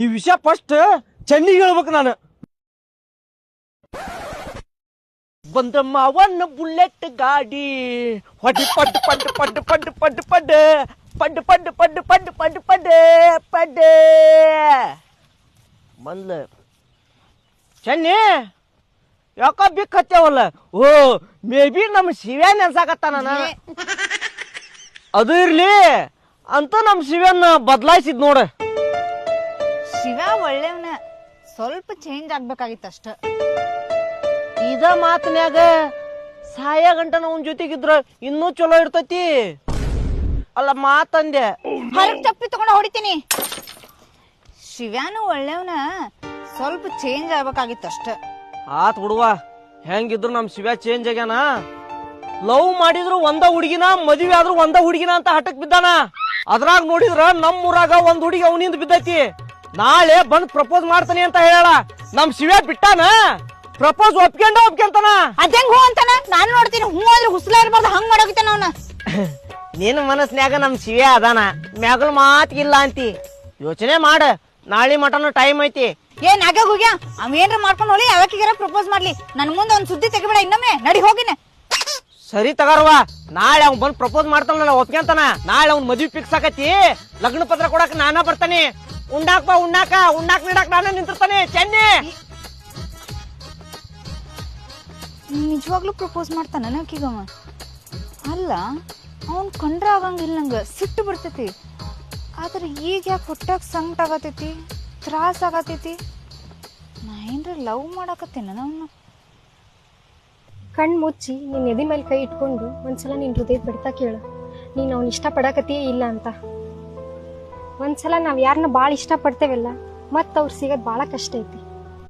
ಈ ವಿಷಯ ಫಸ್ಟ್ ಚೆನ್ನಿಗೆ ಹೇಳ್ಬೇಕು ನಾನು. ಬಂದ ಮಾವನ್ನ ಬುಲೆಟ್ ಗಾಡಿ ಹೊಡಿ ಪಡ್ ಪಡ್ ಪಡ್ ಪಡ್ ಪಡ್ ಪಡ್ ಪಡ್ ಪಡ್ ಪಡ್ ಪಡ್ ಪಡ್ ಪಡ್ ಪಡ್ ಬಂದ್ಲ ಚೆನ್ನಿ ಯಾಕ ಬಿಕ್ ಹತ್ತೇವಲ್ಲ. ಓ ಮೇ ಬಿ ನಮ್ಮ ಶಿವ್ಯಾನ್ ಅನ್ಸಾಕತ್ತಾನ. ಅದು ಇರ್ಲಿ ಅಂತ ನಮ್ಮ ಶಿವ್ಯಾನ ಬದಲಾಯಿಸಿದ್ ನೋಡ. ಶಿವ ಒಳ್ಳೆವನ, ಸ್ವಲ್ಪ ಚೇಂಜ್ ಆಗ್ಬೇಕಾಗಿತ್ತು ಅಷ್ಟ. ಇದ ಮಾತನ್ಯಾಗ ಸಾಯ ಗಂಟನ ಅವನ್ ಜೊತೆಗಿದ್ರ ಇನ್ನೂ ಚಲೋ ಇರ್ತೈತಿ ಅಲ್ಲ ಮಾತಂದೆ. ಹೊರಗ್ ಚಪ್ಪಿ ತಗೊಂಡ ಹೊಡಿತೀನಿ. ಶಿವ್ಯಾನು ಒಳ್ಳೆವನ, ಸ್ವಲ್ಪ ಚೇಂಜ್ ಆಗ್ಬೇಕಾಗಿತ್ತು ಅಷ್ಟ. ಆತ್ ಬಿಡುವ, ಹೆಂಗಿದ್ರು ನಮ್ ಶಿವ್ಯಾ ಚೇಂಜ್ ಆಗ್ಯಾನ. ಲವ್ ಮಾಡಿದ್ರು ಒಂದ ಹುಡುಗಿನ, ಮದುವೆ ಆದ್ರೂ ಒಂದ ಹುಡುಗಿನ ಅಂತ ಹಠಕ್ ಬಿದ್ದಾನ. ಅದ್ರಾಗ ನೋಡಿದ್ರ ನಮ್ ಊರಾಗ ಒಂದ್ ಹುಡುಗಿ ಅವನಿಂದ ಬಿದ್ದೈತಿ. ನಾಳೆ ಬಂದ್ ಪ್ರಪೋಸ್ ಮಾಡ್ತಾನೆ ಅಂತ ಹೇಳ. ನಮ್ ಶಿವ್ಯಾ ಬಿಟ್ಟಾನ, ಪ್ರಪೋಸ್ ಒಪ್ಕೊಂತಾನ. ಅದಂಗ ಹೂ ಅಂತಾನ, ನಾನು ನೋಡ್ತೀನಿ. ಹೂ ಅಂದ್ರೆ ಹುಸ್ಲ ಇರ್ಬಾರ್ದು, ಹಂಗ್ ಮಾಡೋಗಿತ್ತಾನ ಅವನ. ನಿನ್ನ ಮನಸ್ನ್ಯಾಗ ನಮ್ ಶಿವ್ಯಾ ಅದಾನ, ಮ್ಯಾಗಲ್ ಮಾತಿಗಿಲ್ಲ ಅಂತಿ. ಯೋಚನೆ ಮಾಡ, ನಾಳೆ ಮಟನು ಟೈಮ್ ಐತಿ. ಏನ್ ಆಗ ಹೋಗ್ಯಾ ಅವ ಏನ್ರ ಮಾಡ್ಕೊಂಡು ಹೋಗಿ ಯಾವಕ್ಕಿಗಾರ ಪ್ರಪೋಸ್ ಮಾಡ್ಲಿ. ನನ್ ಮುಂದೆ ಒಂದ್ ಸುದ್ದಿ ತೆಗಿಬೇಡ ಇನ್ನೊಮ್ಮೆ. ನಡಿ ಹೋಗಿನ. ಸರಿ ತಗಾರವ, ನಾಳೆ ಅವ್ನ್ ಬಂದ್ ಪ್ರಪೋಸ್ ಮಾಡ್ತಾನಲ್ಲ ಒಪ್ಕೊಂತಾನ. ನಾಳೆ ಅವ್ನ್ ಮದ್ವಿ ಫಿಕ್ಸ್ ಆಕತಿ. ಲಗ್ನ ಪತ್ರ ಕೊಡಕ್ ನಾನ ಬರ್ತಾನೆ. ಉಣ್ಣಾಕ್ ಬಾ, ಉಣ್ಣಾಕ್ ನೀಡಾಕ್ ನಾನ ನಿಂತಿರ್ತಾನೆ. ಚೆನ್ನಿ ನಿಜವಾಗ್ಲೂ ಪ್ರಪೋಸ್ ಮಾಡ್ತಾನ ನಕೀಗವ? ಅಲ್ಲ, ಅವನ್ ಕಂಡ್ರ ಆಗಂಗಿಲ್ಲ, ನಂಗ ಸಿಟ್ಟು ಬರ್ತೈತಿ. ಆದ್ರೆ ಈಗ ಯಾಕೆ ಹೊಟ್ಟಾಗ ಸಂಕಟ ಆಗತೈತಿ, ತ್ರಾಸ ಆಗತೈತಿ. ನಾ ಏನ್ರ ಲವ್ ಮಾಡಾಕತ್ತೇನ ಅವನ್ನ? ಕಣ್ ಮುಚ್ಚಿ ನಿನ್ನ ಎದೆ ಮೇಲೆ ಕೈ ಇಟ್ಕೊಂಡು ಒಂದ್ಸಲ ನಿನ್ನ ಹೃದಯ ಬಡ್ತಾ ಕೇಳು, ನೀನು ಅವ್ನ ಇಷ್ಟಪಡಕತ್ತೀಯೇ ಇಲ್ಲ ಅಂತ. ಒಂದ್ಸಲ ನಾವು ಯಾರನ್ನ ಭಾಳ ಇಷ್ಟಪಡ್ತೇವಲ್ಲ, ಮತ್ತೆ ಅವ್ರು ಸಿಗೋದು ಭಾಳ ಕಷ್ಟ ಐತಿ.